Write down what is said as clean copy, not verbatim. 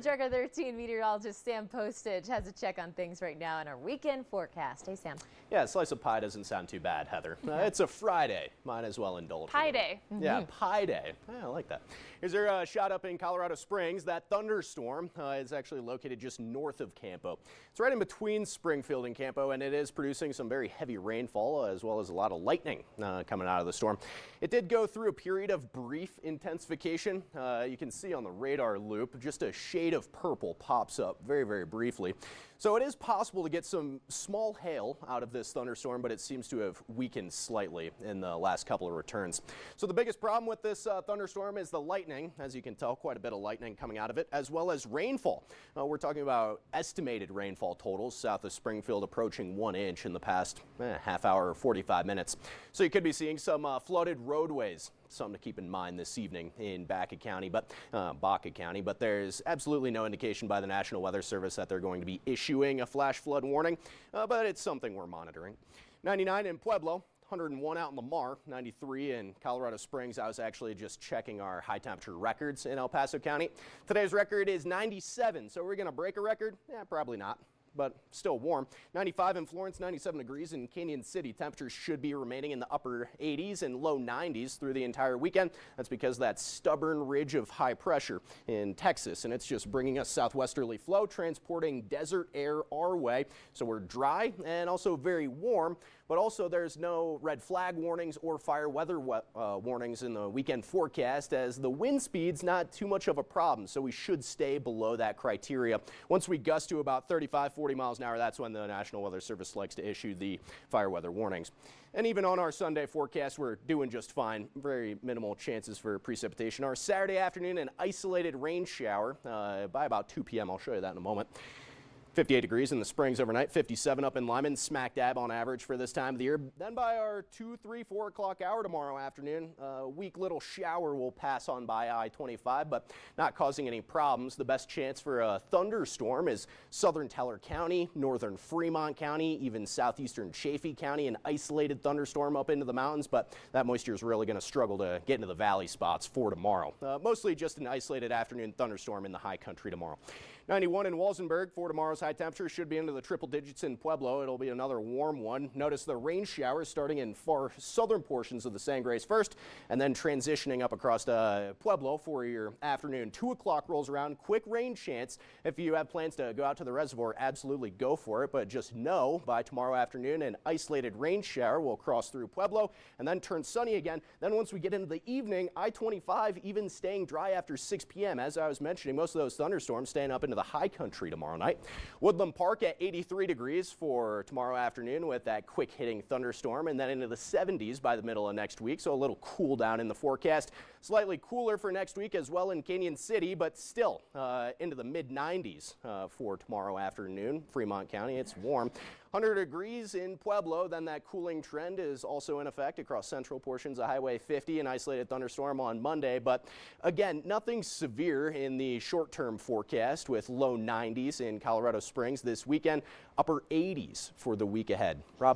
Tracker 13 meteorologist Sam Postage has a check on things right now in our weekend forecast. Hey, Sam. Yeah, a slice of pie doesn't sound too bad, Heather. It's a Friday. Might as well indulge. Pie day. Yeah, pie day. Yeah, I like that. Here's your shot up in Colorado Springs. That thunderstorm is actually located just north of Campo. It's right in between Springfield and Campo, and it is producing some very heavy rainfall as well as a lot of lightning coming out of the storm. It did go through a period of brief intensification. You can see on the radar loop just a shade of purple pops up very, very briefly. So it is possible to get some small hail out of this thunderstorm, but it seems to have weakened slightly in the last couple of returns. So the biggest problem with this thunderstorm is the lightning. As you can tell, quite a bit of lightning coming out of it, as well as rainfall. We're talking about estimated rainfall totals south of Springfield approaching 1 inch in the past half hour or 45 minutes. So you could be seeing some flooded roadways. Something to keep in mind this evening in Baca County, but there's absolutely no indication by the National Weather Service that they're going to be issuing a flash flood warning, but it's something we're monitoring. 99 in Pueblo, 101 out in Lamar, 93 in Colorado Springs. I was actually just checking our high temperature records in El Paso County. Today's record is 97, so we're going to break a record? Yeah, probably not, but still warm. 95 in Florence, 97 degrees in Canyon City. Temperatures should be remaining in the upper 80s and low 90s through the entire weekend. That's because of that stubborn ridge of high pressure in Texas, and it's just bringing us southwesterly flow, transporting desert air our way. So we're dry and also very warm, but also there's no red flag warnings or fire weather warnings in the weekend forecast, as the wind speed's not too much of a problem, so we should stay below that criteria. Once we gust to about 35-40 miles an hour, that's when the National Weather Service likes to issue the fire weather warnings. And even on our Sunday forecast, we're doing just fine. Very minimal chances for precipitation. Our Saturday afternoon, an isolated rain shower by about 2 p.m. I'll show you that in a moment. 58 degrees in the Springs overnight, 57 up in Lyman, smack dab on average for this time of the year. Then by our 2, 3, 4 o'clock hour tomorrow afternoon, a weak little shower will pass on by I-25, but not causing any problems. The best chance for a thunderstorm is southern Teller County, northern Fremont County, even southeastern Chaffee County, an isolated thunderstorm up into the mountains, but that moisture is really going to struggle to get into the valley spots for tomorrow. Mostly just an isolated afternoon thunderstorm in the high country tomorrow. 91 in Walsenburg for tomorrow's high temperature should be into the triple digits in Pueblo. It'll be another warm one. Notice the rain showers starting in far southern portions of the San Grace first, and then transitioning up across Pueblo for your afternoon. 2 o'clock rolls around. Quick rain chance. If you have plans to go out to the reservoir, absolutely go for it. But just know by tomorrow afternoon, an isolated rain shower will cross through Pueblo and then turn sunny again. Then once we get into the evening, I-25 even staying dry after 6 p.m. As I was mentioning, most of those thunderstorms staying up into the high country tomorrow night. Woodland Park at 83 degrees for tomorrow afternoon with that quick hitting thunderstorm, and then into the 70s by the middle of next week, so a little cool down in the forecast. Slightly cooler for next week as well in Canyon City, but still into the mid 90s for tomorrow afternoon. Fremont County, it's warm. 100 degrees in Pueblo. Then that cooling trend is also in effect across central portions of Highway 50. An isolated thunderstorm on Monday, but again, nothing severe in the short-term forecast with low 90s in Colorado Springs this weekend, upper 80s for the week ahead. Rob?